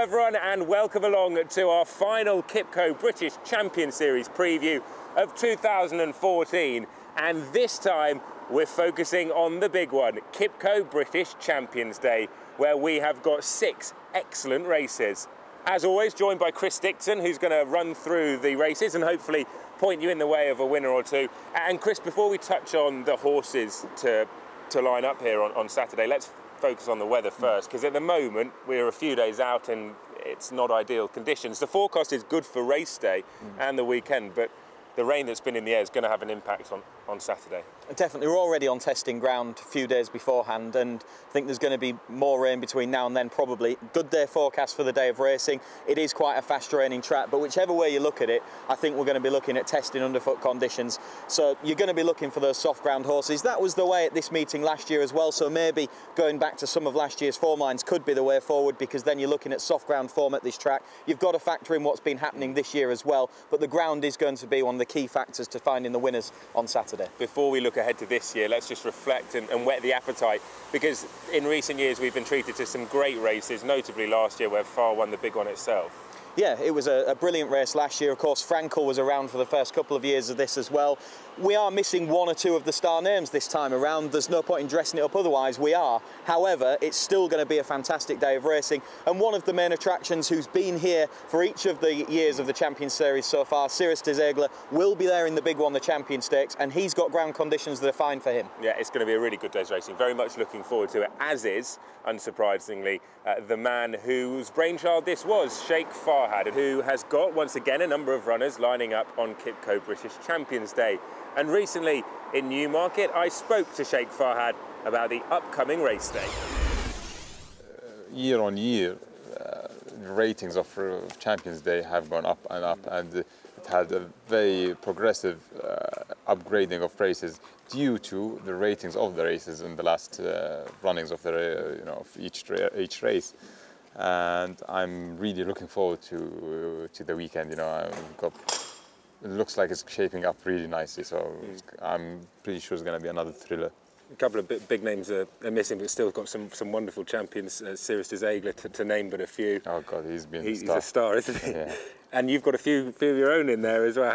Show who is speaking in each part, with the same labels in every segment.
Speaker 1: everyone, and welcome along to our final QIPCO British Champions Series preview of 2014. And this time we're focusing on the big one, QIPCO British Champions Day, where we have got 6 excellent races. As always, joined by Dixon, who's going to run through the races and hopefully point you in the way of a winner or two. And Chris, before we touch on the horses to line up here on Saturday, let's focus on the weather first, because at the moment we're a few days out and it's not ideal conditions. The forecast is good for race day and the weekend, but the rain that's been in the air is going to have an impact on Saturday.
Speaker 2: Definitely. We're already on testing ground a few days beforehand, and I think there's going to be more rain between now and then probably. Good day forecast for the day of racing. It is quite a fast draining track, but whichever way you look at it, I think we're going to be looking at testing underfoot conditions. So you're going to be looking for those soft ground horses. That was the way at this meeting last year as well, so maybe going back to some of last year's form lines could be the way forward, because then you're looking at soft ground form at this track. You've got to factor in what's been happening this year as well, but the ground is going to be one of the key factors to finding the winners on Saturday.
Speaker 1: Before we look ahead to this year, let's just reflect and whet the appetite, because in recent years we've been treated to some great races, notably last year where Far won the big one itself.
Speaker 2: Yeah, it was a brilliant race last year. Of course, Frankel was around for the first couple of years of this as well. We are missing one or two of the star names this time around. There's no point in dressing it up otherwise, we are. However, it's still going to be a fantastic day of racing. And one of the main attractions who's been here for each of the years of the Champions Series so far, richest, will be there in the big one, the Champion Stakes, and he's got ground conditions that are fine for him.
Speaker 1: Yeah, it's going to be a really good day's racing. Very much looking forward to it, as is, unsurprisingly, the man whose brainchild this was, Sheikh Farhad, who has got, once again, a number of runners lining up on QIPCO British Champions Day. And recently in Newmarket, I spoke to Sheikh Farhad about the upcoming race day.
Speaker 3: Year on year, ratings of Champions Day have gone up, and it had a very progressive upgrading of races due to the ratings of the races in the last runnings of the of each race. And I'm really looking forward to the weekend. It looks like it's shaping up really nicely, so I'm pretty sure it's going to be another thriller.
Speaker 1: A couple of big names are missing, but still got some wonderful champions, richest to name but a few.
Speaker 3: Oh God, he's
Speaker 1: a star, isn't he?
Speaker 3: Yeah.
Speaker 1: And you've got a few of your own in there as well.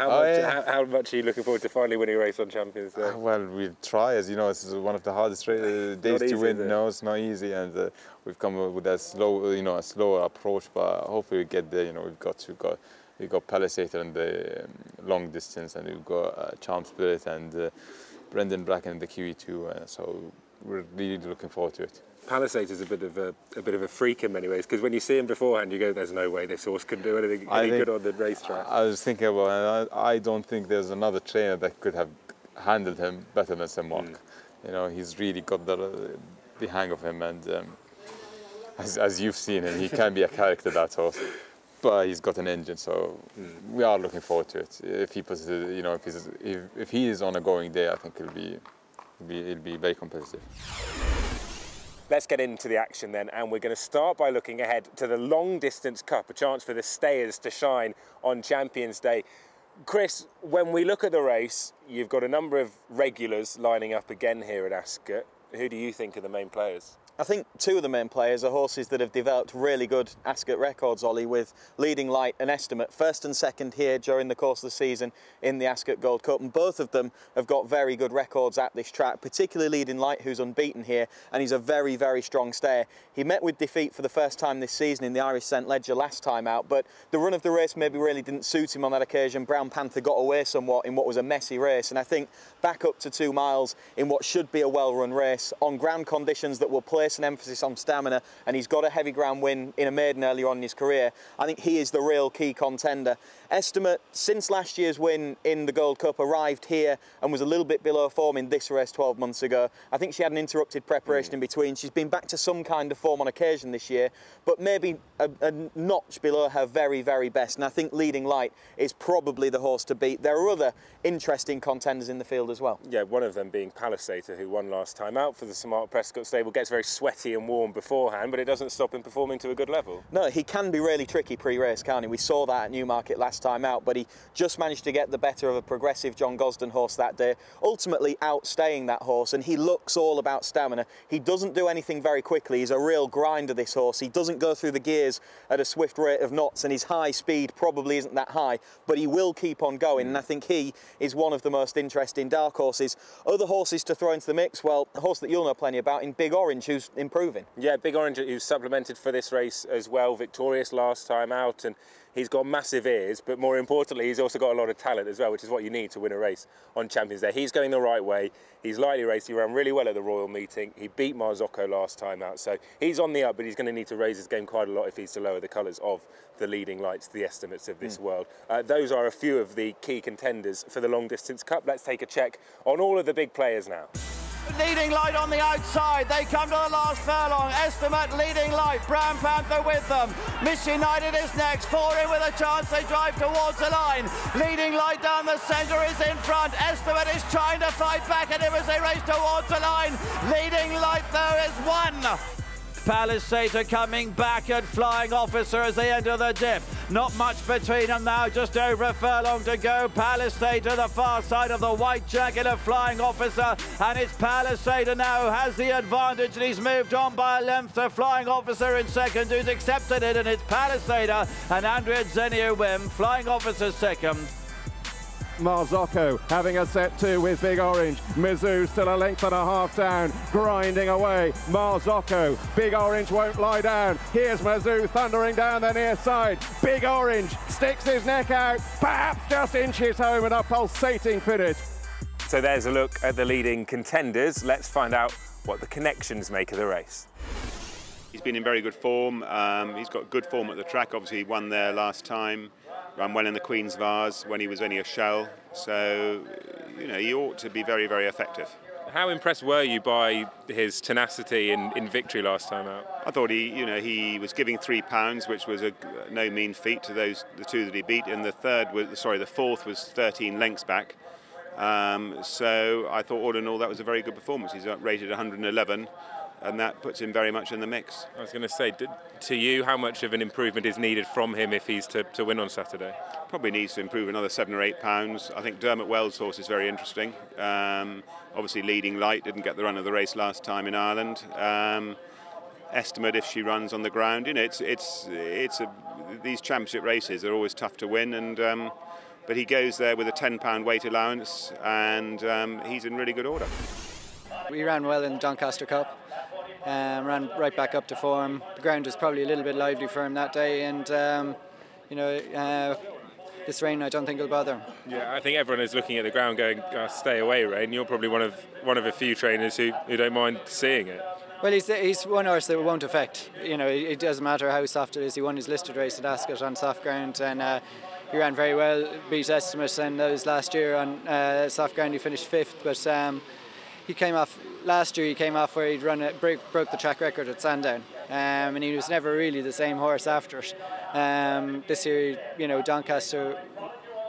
Speaker 1: How much are you looking forward to finally winning a race on Champions Day?
Speaker 3: Well, we'll try. As you know, it's one of the hardest days to win. No, it's not easy, and we've come with a slower approach, but hopefully we get there. We've got Palisade in the long distance, and we've got Charm Spirit and Brendan Bracken in the QE2, so we're really looking forward to it.
Speaker 1: Palisade is a bit of a freak in many ways, because when you see him beforehand, you go, "There's no way this horse can do anything good on the racetrack."
Speaker 3: I was thinking about it. I don't think there's another trainer that could have handled him better than St. Mark. He's really got the hang of him, and as you've seen him, he can be a character, that horse. But he's got an engine, so we are looking forward to it. If he puts it, if he is on a going day, I think it'll be very competitive.
Speaker 1: Let's get into the action then, and we're going to start by looking ahead to the Long Distance Cup, a chance for the stayers to shine on Champions Day. Chris, when we look at the race, you've got a number of regulars lining up again here at Ascot. Who do you think are the main players?
Speaker 2: I think two of the main players are horses that have developed really good Ascot records, Ollie, with Leading Light and Estimate, first and second here during the course of the season in the Ascot Gold Cup, and both of them have got very good records at this track, particularly Leading Light, who's unbeaten here, and he's a very, very strong stayer. He met with defeat for the first time this season in the Irish St Leger last time out, but the run of the race maybe really didn't suit him on that occasion. Brown Panther got away somewhat in what was a messy race, and I think back up to 2 miles in what should be a well-run race on ground conditions that will place an emphasis on stamina, and he's got a heavy ground win in a maiden earlier on in his career. I think he is the real key contender. Estimate, since last year's win in the Gold Cup, arrived here and was a little bit below form in this race 12 months ago. I think she had an interrupted preparation in between. She's been back to some kind of form on occasion this year, but maybe a notch below her very, very best. And I think Leading Light is probably the horse to beat. There are other interesting contenders in the field as well.
Speaker 1: Yeah, one of them being Palisade, who won last time out for the St Mark Prescott stable, gets very sweaty and warm beforehand, but it doesn't stop him performing to a good level.
Speaker 2: No, he can be really tricky pre-race, can't he? We saw that at Newmarket last time out, but he just managed to get the better of a progressive John Gosden horse that day, ultimately outstaying that horse, and he looks all about stamina. He doesn't do anything very quickly. He's a real grinder, this horse. He doesn't go through the gears at a swift rate of knots, and his high speed probably isn't that high, but he will keep on going, and I think he is one of the most interesting dark horses. Other horses to throw into the mix, well, a horse that you'll know plenty about in Big Orange, who's improving.
Speaker 1: Yeah, Big Orange, who's supplemented for this race as well, victorious last time out, and he's got massive ears, but more importantly, he's also got a lot of talent as well, which is what you need to win a race on Champions Day. He's going the right way. He's lightly raced. He ran really well at the Royal Meeting. He beat Marzocco last time out, so he's on the up, but he's going to need to raise his game quite a lot if he's to lower the colours of the leading lights, the estimates of this world. Those are a few of the key contenders for the Long Distance Cup. Let's take a check on all of the big players now.
Speaker 4: Leading Light on the outside, they come to the last furlong. Estimate, Leading Light, Brown Panther with them. Miss United is next, 4 in with a chance, they drive towards the line. Leading Light down the centre is in front. Estimate is trying to fight back and it was a race towards the line. Leading Light though is 1. Palisader coming back at Flying Officer as they enter the dip. Not much between them now, just over a furlong to go. Palisader the far side of the white jacket of Flying Officer, and it's Palisader now has the advantage, and he's moved on by a length to Flying Officer in second, who's accepted it, and it's Palisader and Andrea Zenio Wim. Flying Officer second.
Speaker 5: Marzocco having a set 2 with Big Orange. Mizzou still a length and a half down, grinding away. Marzocco, Big Orange won't lie down. Here's Mizzou thundering down the near side. Big Orange sticks his neck out, perhaps just inches home, and a pulsating finish.
Speaker 1: So there's a look at the leading contenders. Let's find out what the connections make of the race.
Speaker 6: He's been in very good form. He's got good form at the track. Obviously, he won there last time. Ran well in the Queen's Vase when he was only a shell. So, you know, he ought to be very, very effective.
Speaker 1: How impressed were you by his tenacity in victory last time out?
Speaker 6: I thought he was giving £3, which was no mean feat to the 2 that he beat, and the fourth was 13 lengths back. So I thought all in all that was a very good performance. He's rated 111. And that puts him very much in the mix.
Speaker 1: I was going to say, to you, how much of an improvement is needed from him if he's to win on Saturday?
Speaker 6: Probably needs to improve another 7 or 8 pounds. I think Dermot Wells' horse is very interesting. Obviously, Leading Light didn't get the run of the race last time in Ireland. Estimate, if she runs on the ground, you know, these championship races are always tough to win, and but he goes there with a £10 weight allowance, and he's in really good order.
Speaker 7: We ran well in the Doncaster Cup. Ran right back up to form. The ground was probably a little bit lively for him that day, and this rain I don't think will bother him.
Speaker 1: Yeah, I think everyone is looking at the ground going, stay away, rain. You're probably one of a few trainers who don't mind seeing it.
Speaker 7: Well, he's one horse that won't affect. You know, it doesn't matter how soft it is. He won his listed race at Ascot on soft ground, and he ran very well, beat Estimate, and those last year on soft ground he finished 5th, but he came off last year. He came off where he'd broke the track record at Sandown, and he was never really the same horse after it. This year, you know, Doncaster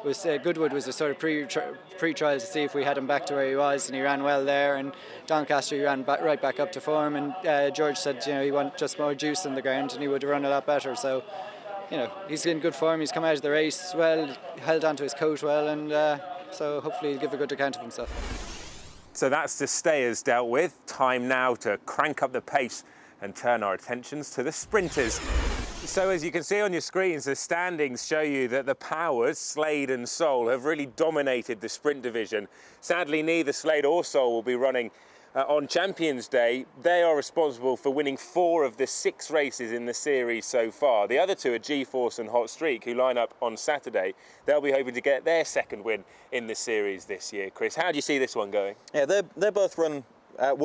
Speaker 7: was Goodwood was a sort of pre-trial to see if we had him back to where he was, and he ran well there. And Doncaster he ran right back up to form. And George said, you know, he wanted just more juice in the ground, and he would have run a lot better. So, you know, he's in good form. He's come out of the race well, held onto his coat well, and so hopefully he'll give a good account of himself.
Speaker 1: So that's the stayers dealt with. Time now to crank up the pace and turn our attentions to the sprinters. So as you can see on your screens, the standings show you that the Powers, Slade and Soul, have really dominated the sprint division. Sadly, neither Slade or Soul will be running on Champions Day. They are responsible for winning 4 of the 6 races in the series so far. The other 2 are G-Force and Hot Streak, who line up on Saturday. They'll be hoping to get their second win in the series this year. Chris, how do you see this one going? Yeah,
Speaker 2: they both won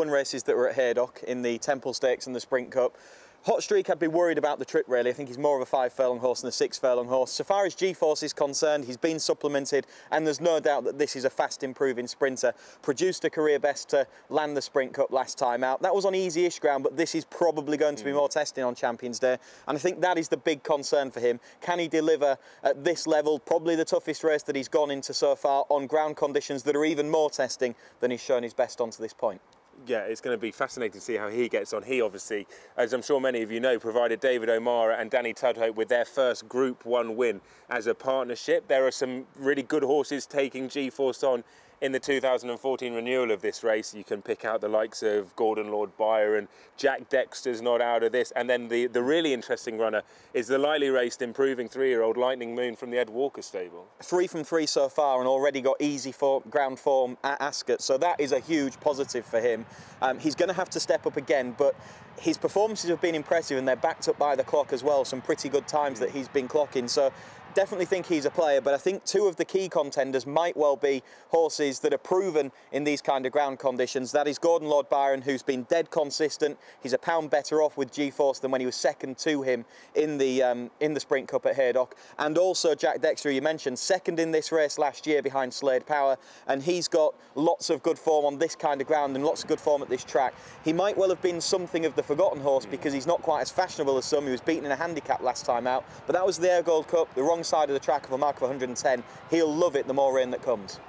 Speaker 2: races that were at Haydock in the Temple Stakes and the Sprint Cup. Hot Streak, I'd be worried about the trip really. I think he's more of a 5 furlong horse than a 6 furlong horse. So far as G-Force is concerned, he's been supplemented, and there's no doubt that this is a fast improving sprinter. Produced a career best to land the Sprint Cup last time out. That was on easy-ish ground, but this is probably going to be more testing on Champions Day. And I think that is the big concern for him. Can he deliver at this level, probably the toughest race that he's gone into so far, on ground conditions that are even more testing than he's shown his best on to this point?
Speaker 1: Yeah, it's going to be fascinating to see how he gets on. He obviously, as I'm sure many of you know, provided David O'Mara and Danny Tudhope with their first Group 1 win as a partnership. There are some really good horses taking G-Force on in the 2014 renewal of this race. You can pick out the likes of Gordon Lord Byron, Jack Dexter's not out of this, and then the really interesting runner is the lightly raced, improving 3-year-old Lightning Moon from the Ed Walker stable. 3 from 3 so far and already got easy ground form at Ascot, so that is a huge positive for him. He's going to have to step up again, but his performances have been impressive and they're backed up by the clock as well, some pretty good times that he's been clocking. So definitely think he's a player, but I think 2 of the key contenders might well be horses that are proven in these kind of ground conditions. That is Gordon Lord Byron, who's been dead consistent. He's a pound better off with G-Force than when he was second to him in the Sprint Cup at Haydock. And also Jack Dexter, you mentioned, second in this race last year behind Slade Power, and he's got lots of good form on this kind of ground and lots of good form at this track. He might well have been something of the forgotten horse because he's not quite as fashionable as some. He was beaten in a handicap last time out, but that was the Ayr Gold Cup, the wrong side of the track of a mark of 110. He'll love it the more rain that comes.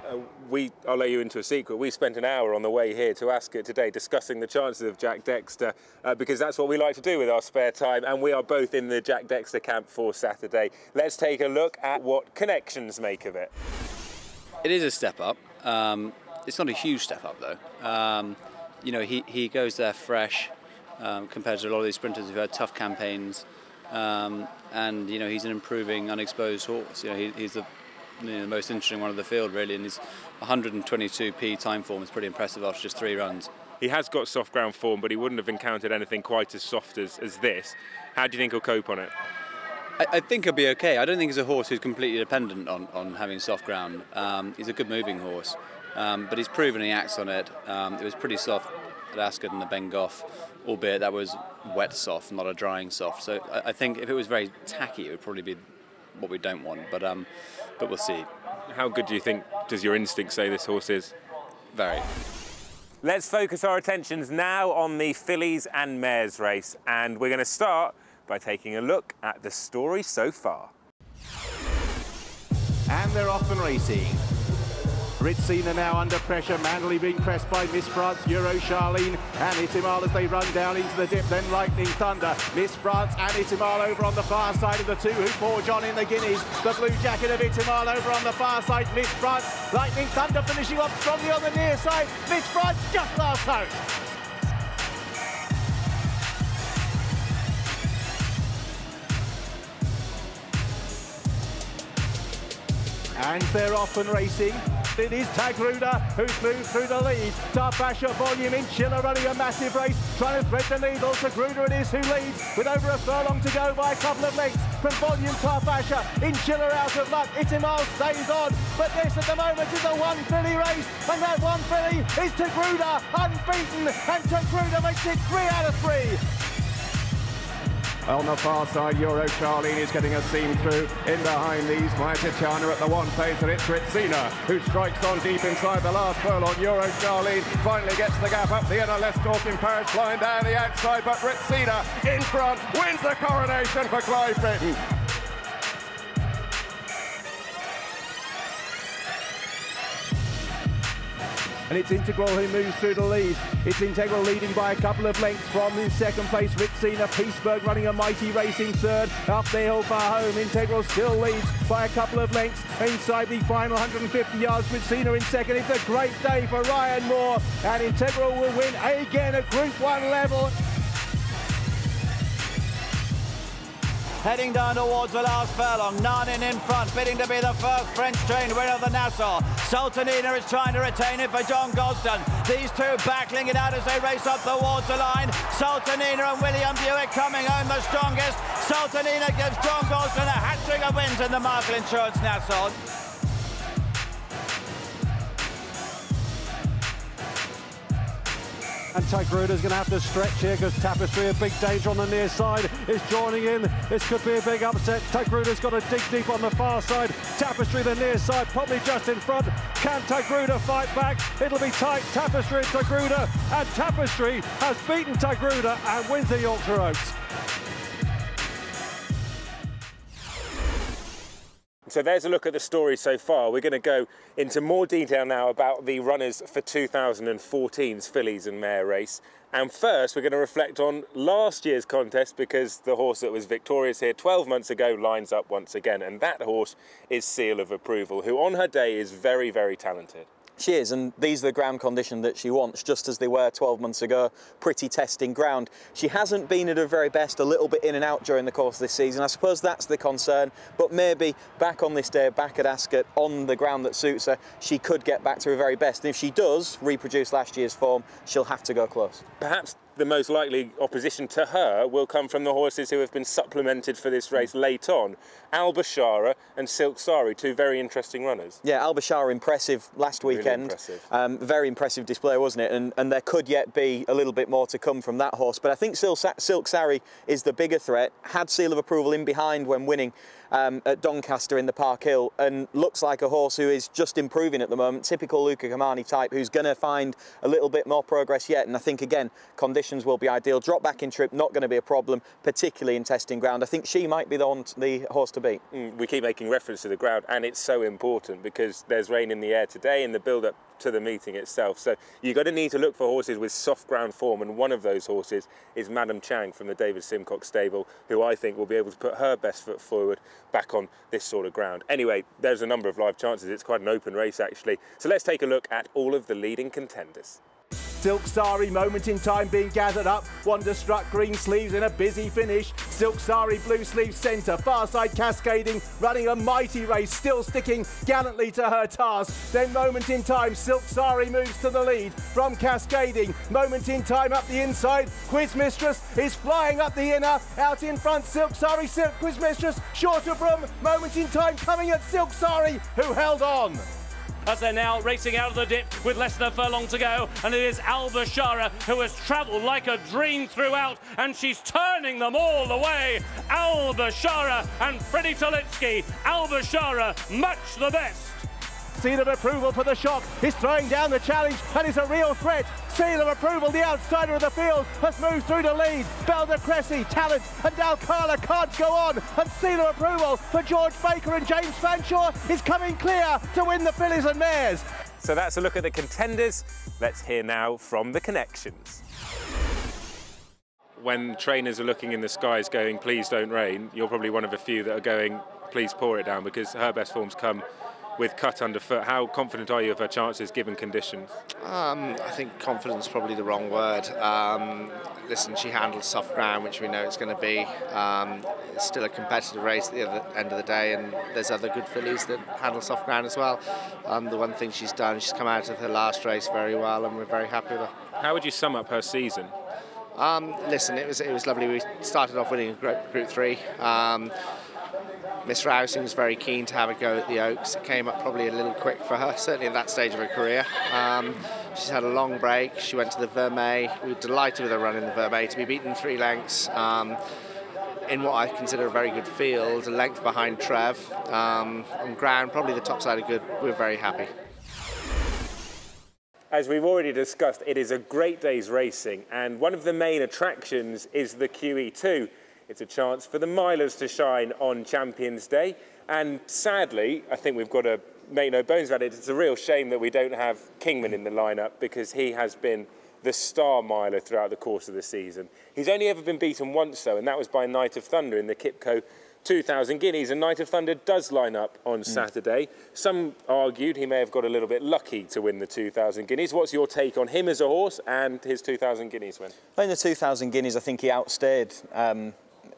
Speaker 1: I'll let you into a secret. We spent an hour on the way here to Ascot today discussing the chances of Jack Dexter because that's what we like to do with our spare time, and we are both in the Jack Dexter camp for Saturday. Let's take a look at what connections make of it.
Speaker 8: It is a step up. It's not a huge step up though. You know, he goes there fresh compared to a lot of these sprinters who've had tough campaigns. And you know, he's an improving, unexposed horse. You know, he's the most interesting one of the field really, and his 122p time form is pretty impressive after just 3 runs.
Speaker 1: He has got soft ground form, but he wouldn't have encountered anything quite as soft as this. How do you think he'll cope on it?
Speaker 8: I think he'll be okay. I don't think he's a horse who's completely dependent on having soft ground. He's a good moving horse, but he's proven he acts on it. It was pretty soft at Ascot and the Ben Goff, albeit that was wet soft, not a drying soft. So I think if it was very tacky, it would probably be what we don't want. But we'll see.
Speaker 1: How good do you think does your instinct say this horse is?
Speaker 8: Very.
Speaker 1: Let's focus our attentions now on the Fillies and Mares race, and we're going to start by taking a look at the story so far.
Speaker 5: And they're off and racing. Ritzina now under pressure, Manley being pressed by Miss France, Euro Charlene and Itimal as they run down into the dip, then Lightning Thunder. Miss France and Itimal over on the far side of the 2 who forge on in the Guineas. The blue jacket of Itimal over on the far side, Miss France, Lightning Thunder finishing off strongly on the near side. Miss France just last out. And they're off and racing. It is Tagruda who's moved through the lead. Tarfasha, Volume in Chiller running a massive race, trying to thread the needle. Tagruda it is who leads with over a furlong to go by a couple of lengths from Volume. Tarfasha in Chiller out of luck. Itimal stays on, but this at the moment is a 1 filly race, and that 1 filly is Tagruda, unbeaten, and Tagruda makes it 3 out of 3. On the far side, Euro Charlene is getting a seam through. In behind these, Maya Tatiana at the 1 pace, and it's Ritzina who strikes on deep inside the last furlong. Euro Charlene finally gets the gap up the inner left north in Paris, flying down the outside, but Ritzina in front wins the coronation for Clive Britton. And it's Integral who moves through the lead. It's Integral leading by a couple of lengths from the 2nd place. Ritzina, Peaceburg running a mighty race in 3rd. Up the hill far home, Integral still leads by a couple of lengths. Inside the final 150 yards, Ritzina in 2nd. It's a great day for Ryan Moore, and Integral will win again at Group 1 level.
Speaker 4: Heading down towards the last furlong, Nanin in front, bidding to be the first French-trained winner of the Nassau. Sultanina is trying to retain it for John Gosden. These two battling it out as they race up towards the line. Sultanina and William Buick coming home the strongest. Sultanina gives John Gosden a hat-trick of wins in the Markel Insurance Nassau.
Speaker 5: And Tagruda's going to have to stretch here because Tapestry, a big danger on the near side, is joining in. This could be a big upset. Tagruda's got to dig deep on the far side. Tapestry, the near side, probably just in front. Can Tagruda fight back? It'll be tight. Tapestry and Tagruda. And Tapestry has beaten Tagruda and wins the Yorkshire Oaks.
Speaker 1: So there's a look at the story so far. We're going to go into more detail now about the runners for 2014's Fillies and Mare race. And first, we're going to reflect on last year's contest, because the horse that was victorious here 12 months ago lines up once again. And that horse is Seal of Approval, who on her day is very, very talented.
Speaker 2: She is, and these are the ground conditions that she wants, just as they were 12 months ago. Pretty testing ground. She hasn't been at her very best, a little bit in and out during the course of this season. I suppose that's the concern, but maybe back on this day, back at Ascot, on the ground that suits her, she could get back to her very best. And if she does reproduce last year's form, she'll have to go close.
Speaker 1: Perhaps the most likely opposition to her will come from the horses who have been supplemented for this race late on. Al Bashara and Silk Sari, two very interesting runners.
Speaker 2: Yeah, Al Bashara impressive last weekend.
Speaker 1: Really impressive.
Speaker 2: Very impressive display, wasn't it? And there could yet be a little bit more to come from that horse. But I think Silk Sari is the bigger threat. Had Seal of Approval in behind when winning at Doncaster in the Park Hill, and looks like a horse who is just improving at the moment. Typical Luca Kamani type, who's going to find a little bit more progress yet. And I think, again, conditions will be ideal. Drop back in trip, not going to be a problem, particularly in testing ground. I think she might be the horse to beat.
Speaker 1: We keep making reference to the ground, and it's so important because there's rain in the air today in the build-up to the meeting itself. So you're going to need to look for horses with soft ground form, and one of those horses is Madam Chang from the David Simcox stable, who I think will be able to put her best foot forward back on this sort of ground. Anyway, there's a number of live chances. It's quite an open race, actually. So let's take a look at all of the leading contenders.
Speaker 9: Silk Sari, moment in time being gathered up. Wonderstruck green sleeves in a busy finish. Silk Sari blue sleeves centre, far side cascading, running a mighty race, still sticking gallantly to her task. Then moment in time, Silk Sari moves to the lead from cascading. Moment in time up the inside, Quiz Mistress is flying up the inner. Out in front, Silk Sari, Quiz Mistress, short of room. Moment in time coming at Silk Sari, who held on.
Speaker 10: As they're now racing out of the dip with less than a furlong to go, and it is Al Bashara who has travelled like a dream throughout, and she's turning them all the way. Al Bashara and Freddie Tolitsky. Al Bashara, much the best.
Speaker 9: Seal of Approval for the shock is throwing down the challenge and is a real threat. Seal of Approval, the outsider of the field, has moved through to lead. Belder Cressy, Talent and Dalcala can't go on, and Seal of Approval for George Baker and James Fanshawe is coming clear to win the Fillies and Mares.
Speaker 1: So that's a look at the contenders. Let's hear now from the connections. When trainers are looking in the skies going, please don't rain, you're probably one of a few that are going, please pour it down, because her best forms come with cut underfoot. How confident are you of her chances given conditions?
Speaker 11: I think confidence is probably the wrong word. Listen, she handles soft ground, which we know it's going to be. It's still a competitive race at the end of the day, and there's other good fillies that handle soft ground as well. The one thing she's done, she's come out of her last race very well, and we're very happy with her.
Speaker 1: How would you sum up her season?
Speaker 11: Listen, it was lovely. We started off winning Group 3. Miss Rousing was very keen to have a go at the Oaks. It came up probably a little quick for her, certainly at that stage of her career. She's had a long break. She went to the Vermeer. We were delighted with her run in the Vermeer, to be beaten 3 lengths in what I consider a very good field, a length behind Trev. On ground, probably the top side of good. We're very happy.
Speaker 1: As we've already discussed, it is a great day's racing, and one of the main attractions is the QE2. It's a chance for the milers to shine on Champions Day, and sadly, I think we've got to make no bones about it, it's a real shame that we don't have Kingman in the lineup, because he has been the star miler throughout the course of the season. He's only ever been beaten once though, and that was by Night of Thunder in the QIPCO 2000 Guineas, and Night of Thunder does line up on Saturday. Some argued he may have got a little bit lucky to win the 2000 Guineas. What's your take on him as a horse and his 2000 Guineas win?
Speaker 2: In the 2000 Guineas, I think he outstayed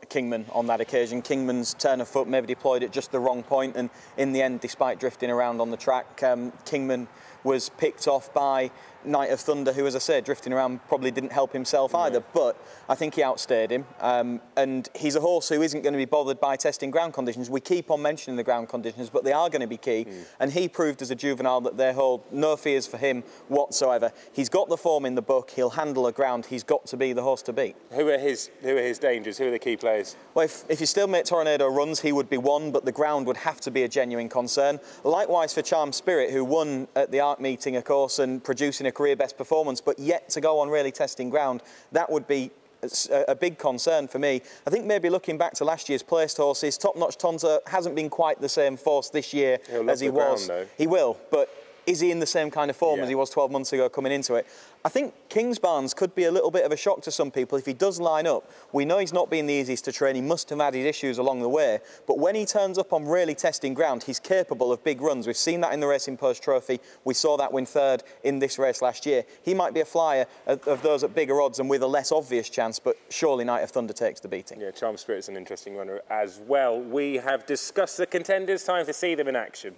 Speaker 2: Kingman on that occasion. Kingman's turn of foot maybe deployed at just the wrong point, and in the end, despite drifting around on the track, Kingman was picked off by Night of Thunder, who, as I said, drifting around probably didn't help himself either, but I think he outstayed him, and he's a horse who isn't going to be bothered by testing ground conditions. We keep on mentioning the ground conditions, but they are going to be key, and he proved as a juvenile that they hold no fears for him whatsoever. He's got the form in the book, he'll handle the ground, he's got to be the horse to beat.
Speaker 1: Who are his dangers? Who are the key players?
Speaker 2: Well, if his Stalemate Tornado runs, he would be one, but the ground would have to be a genuine concern. Likewise for Charm Spirit, who won at the Arc meeting, of course, and producing a career best performance, but yet to go on really testing ground, that would be a big concern for me. I think maybe looking back to last year's placed horses, Top Notch Tonto hasn't been quite the same force this year as he was. He will, but is he in the same kind of form as he was 12 months ago coming into it? I think Kingsbarns could be a little bit of a shock to some people if he does line up. We know he's not been the easiest to train. He must have had his issues along the way. But when he turns up on really testing ground, he's capable of big runs. We've seen that in the Racing Post Trophy. We saw that win third in this race last year. He might be a flyer of those at bigger odds and with a less obvious chance, but surely Night of Thunder takes the beating.
Speaker 1: Yeah, Charm Spirit's an interesting runner as well. We have discussed the contenders. Time to see them in action.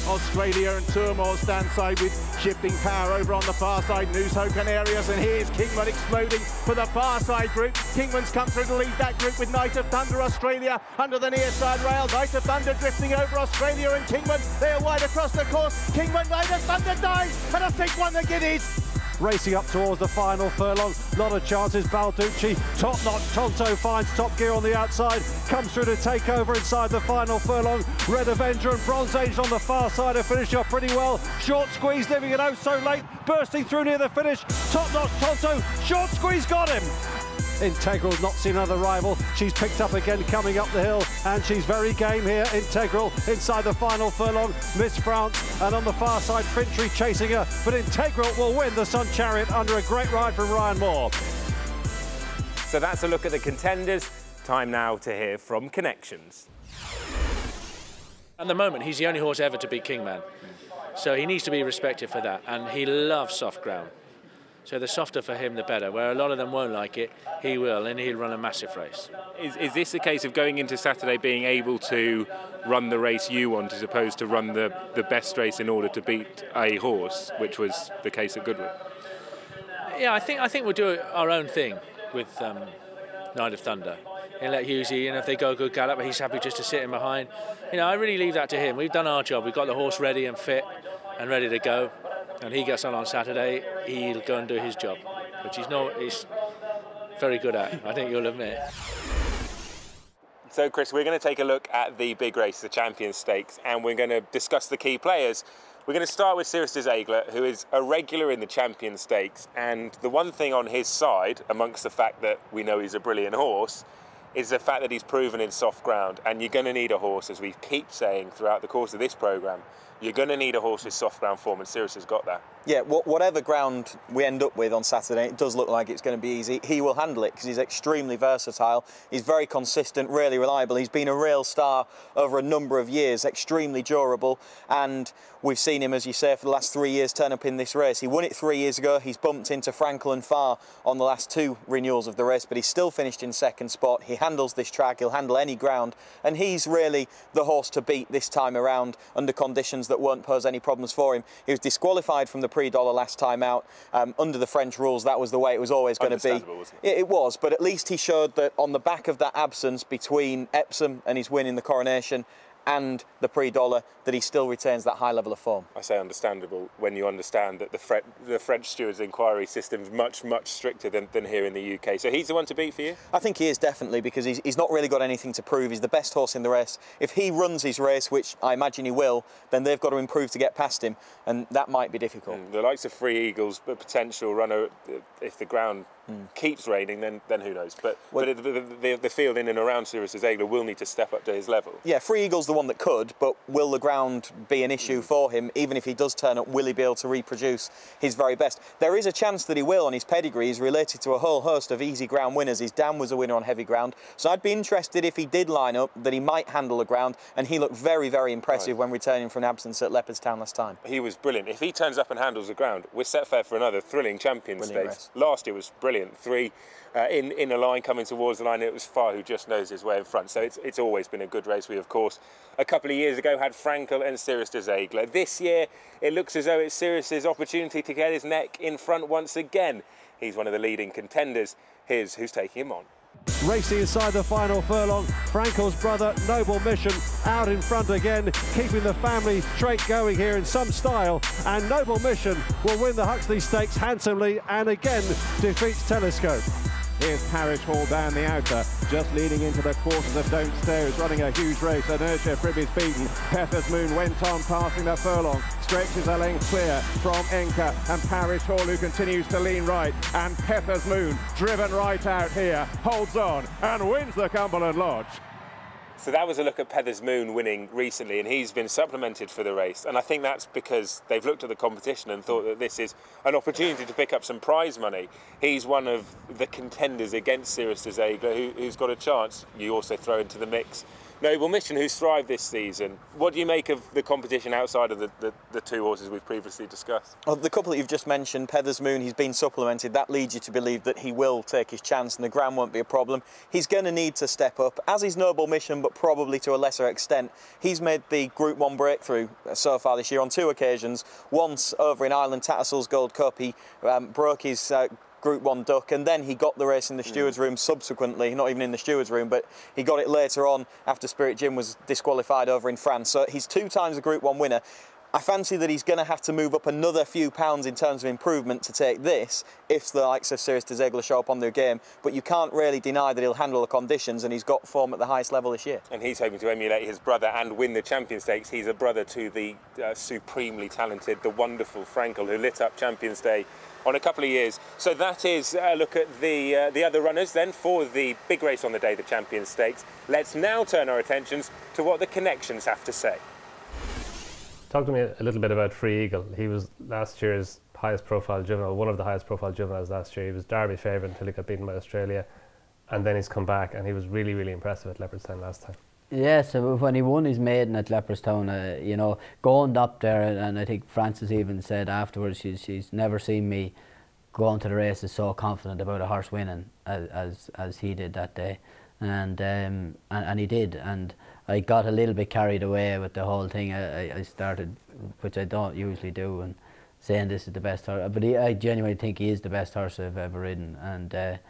Speaker 9: Australia and Tourmore stand side with shifting power over on the far side. News Hope Canarias, and here's Kingman exploding for the far side group. Kingman's come through to lead that group with Night of Thunder Australia under the near side rail. Night of Thunder drifting over Australia and Kingman. They are wide across the course. Kingman, Night of Thunder dives, and I think won the Guineas. Racing up towards the final furlong, lot of chances. Balducci, Top Notch Tonto finds top gear on the outside, comes through to take over inside the final furlong. Red Avenger and Bronze Age on the far side have finished off pretty well. Short Squeeze leaving it oh so late, bursting through near the finish. Top Notch Tonto, Short Squeeze got him. Integral's not seen another rival. She's picked up again coming up the hill, and she's very game here. Integral inside the final furlong. Miss France, and on the far side Fintry chasing her, but Integral will win the Sun Chariot under a great ride from Ryan Moore.
Speaker 1: So that's a look at the contenders. Time now to hear from Connections.
Speaker 12: At the moment, he's the only horse ever to beat Kingman, so he needs to be respected for that, and he loves soft ground. So the softer for him, the better. Where a lot of them won't like it, he will, and he'll run a massive race.
Speaker 1: Is this a case of going into Saturday being able to run the race you want as opposed to run the best race in order to beat a horse, which was the case at Goodwood?
Speaker 12: Yeah, I think we'll do our own thing with Night of Thunder. And let Hughesy, if they go a good gallop, he's happy just to sit in behind. I really leave that to him. We've done our job. We've got the horse ready and fit and ready to go. And he gets on Saturday, he'll go and do his job, which he's very good at, I think you'll admit.
Speaker 1: So, Chris, we're going to take a look at the big race, the Champions Stakes, and we're going to discuss the key players. We're going to start with Sirius Desaigle, who is a regular in the Champions Stakes, and the one thing on his side, amongst the fact that we know he's a brilliant horse, is the fact that he's proven in soft ground. And you're going to need a horse, as we keep saying throughout the course of this programme, you're going to need a horse with soft ground form, and Sirius has got that.
Speaker 2: Yeah, whatever ground we end up with on Saturday, it does look like it's going to be easy. He will handle it because he's extremely versatile. He's very consistent, really reliable. He's been a real star over a number of years, extremely durable. And we've seen him, as you say, for the last 3 years turn up in this race. He won it 3 years ago. He's bumped into Frankel and Farr on the last 2 renewals of the race, but he's still finished in second spot. He handles this track. He'll handle any ground. And he's really the horse to beat this time around under conditions that won't pose any problems for him. He was disqualified from the Prix-Dollar last time out. Under the French rules, that was the way it was always going to be.
Speaker 1: Wasn't it?
Speaker 2: It was, but at least he showed that on the back of that absence between Epsom and his win in the Coronation and the Prix-Dollar, that he still retains that high level of form.
Speaker 1: I say understandable when you understand that the French stewards' inquiry system is much, much stricter than here in the UK. So he's the one to beat for you?
Speaker 2: I think he is, definitely, because he's not really got anything to prove. He's the best horse in the race. If he runs his race, which I imagine he will, then they've got to improve to get past him, and that might be difficult.
Speaker 1: The likes of Free Eagles, a potential runner, if the ground keeps raining, then who knows? But the field in and around Sirius Desaigle will need to step up to his level.
Speaker 2: Yeah, Free Eagle's the one that could, but will the ground be an issue for him? Even if he does turn up, will he be able to reproduce his very best? There is a chance that he will on his pedigree. He's related to a whole host of easy ground winners. His dam was a winner on heavy ground, so I'd be interested if he did line up that he might handle the ground, and he looked very, very impressive when returning from an absence at Leopardstown last time.
Speaker 1: He was brilliant. If he turns up and handles the ground, we're set fair for another thrilling Champions Stakes. Last year was brilliant. 3 in a line coming towards the line. It was Farr who just knows his way in front. So it's always been a good race. We, of course, a couple of years ago had Frankel and Sirius Desaigle. This year, it looks as though it's Sirius's opportunity to get his neck in front once again. He's one of the leading contenders. Here's who's taking him on.
Speaker 9: Racing inside the final furlong, Frankel's brother, Noble Mission, out in front again, keeping the family trait going here in some style, and Noble Mission will win the Huxley Stakes handsomely and again defeats Telescope.
Speaker 5: Here's Parish Hall down the outer, just leading into the quarters of Don't Stare, is running a huge race. Inertia Fribby's beaten. Pepper's Moon went on, passing the furlong, stretches a length clear from Enka and Parish Hall, who continues to lean right, and Pepper's Moon driven right out here, holds on and wins the Cumberland Lodge.
Speaker 1: So that was a look at Pepper's Moon winning recently, and he's been supplemented for the race. And I think that's because they've looked at the competition and thought that this is an opportunity to pick up some prize money. He's one of the contenders against Sirius de Zegler, who's got a chance. You also throw into the mix Noble Mission, who's thrived this season. What do you make of the competition outside of the two horses we've previously discussed?
Speaker 2: Well, the couple that you've just mentioned, Pepper's Moon, he's been supplemented. That leads you to believe that he will take his chance and the ground won't be a problem. He's going to need to step up, as is Noble Mission, but probably to a lesser extent. He's made the Group 1 breakthrough so far this year on 2 occasions. Once over in Ireland, Tattersalls Gold Cup, he broke his Group 1 duck, and then he got the race in the steward's room subsequently, not even in the steward's room, but he got it later on after Spirit Jim was disqualified over in France. So he's 2 times a Group 1 winner. I fancy that he's going to have to move up another few pounds in terms of improvement to take this if the likes of Sirius de Zegler show up on their game, but you can't really deny that he'll handle the conditions, and he's got form at the highest level this year.
Speaker 1: And he's hoping to emulate his brother and win the Champion Stakes. He's a brother to the supremely talented, the wonderful Frankel, who lit up Champions Day on a couple of years. So that is a look at the other runners then for the big race on the day, the Champions Stakes. Let's now turn our attentions to what the connections have to say.
Speaker 13: Talk to me a little bit about Free Eagle. He was last year's highest profile juvenile, one of the highest profile juveniles last year. He was Derby favourite until he got beaten by Australia, and then he's come back and he was really, really impressive at Leopardstown last time.
Speaker 14: Yeah, so when he won his maiden at Leopardstown, you know, going up there, and I think Frances even said afterwards she's never seen me going to the races so confident about a horse winning as he did that day, and he did, and I got a little bit carried away with the whole thing. I started, which I don't usually do, and saying this is the best horse, but I genuinely think he is the best horse I've ever ridden, and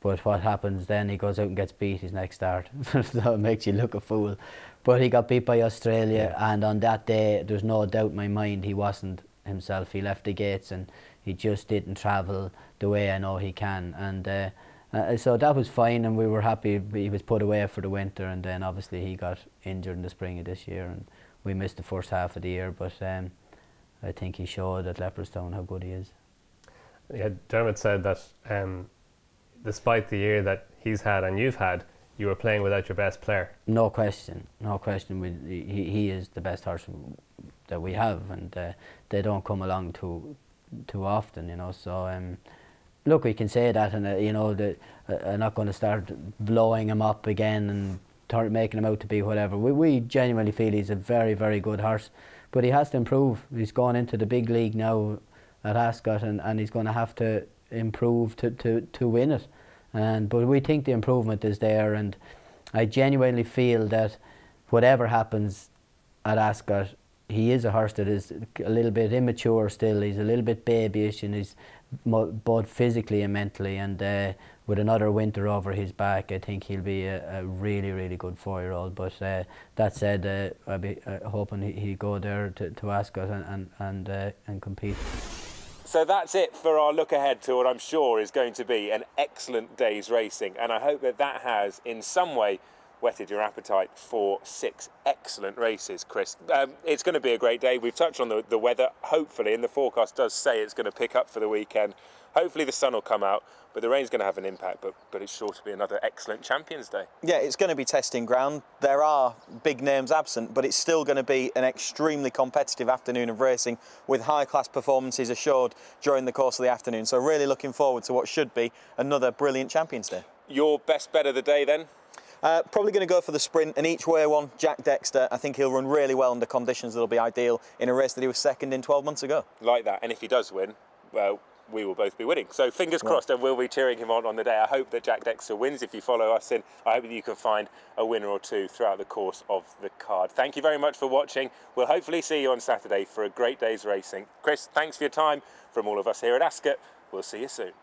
Speaker 14: but what happens then, he goes out and gets beat his next start, so it makes you look a fool. But he got beat by Australia, and on that day there's no doubt in my mind he wasn't himself. He left the gates and he just didn't travel the way I know he can, and so that was fine, and we were happy he was put away for the winter, and then obviously he got injured in the spring of this year and we missed the first half of the year, but I think he showed at Leopardstown how good he is.
Speaker 13: Yeah, Dermot said that despite the year that he's had and you've had, you were playing without your best player.
Speaker 14: No question, no question. He is the best horse that we have, and they don't come along too often, you know, so look, we can say that, and you know, I'm not going to start blowing him up again and making him out to be whatever. We genuinely feel he's a very, very good horse, but he has to improve. He's gone into the big league now at Ascot, and he's going to have to improve to win it. But we think the improvement is there, and I genuinely feel that whatever happens at Ascot, he is a horse that is a little bit immature still. He's a little bit babyish, and he's both physically and mentally, and with another winter over his back, I think he'll be a really, really good 4-year-old. But that said, I'll be hoping he'll go there to Ascot and compete.
Speaker 1: So that's it for our look ahead to what I'm sure is going to be an excellent day's racing, and I hope that has in some way whetted your appetite for 6 excellent races, Chris. It's going to be a great day. We've touched on the weather, hopefully, and the forecast does say it's going to pick up for the weekend. Hopefully the sun will come out, but the rain's going to have an impact, but it's sure to be another excellent Champions Day. Yeah, it's going to be testing ground. There are big names absent, but it's still going to be an extremely competitive afternoon of racing with high-class performances assured during the course of the afternoon. So really looking forward to what should be another brilliant Champions Day. Your best bet of the day then? Probably going to go for the sprint, and each way one, Jack Dexter. I think he'll run really well under conditions that'll be ideal in a race that he was second in 12 months ago. Like that, and if he does win, well, we will both be winning. So fingers crossed, and we'll be cheering him on the day. I hope that Jack Dexter wins. If you follow us in, I hope that you can find a winner or two throughout the course of the card. Thank you very much for watching. We'll hopefully see you on Saturday for a great day's racing. Chris, thanks for your time. From all of us here at Ascot, we'll see you soon.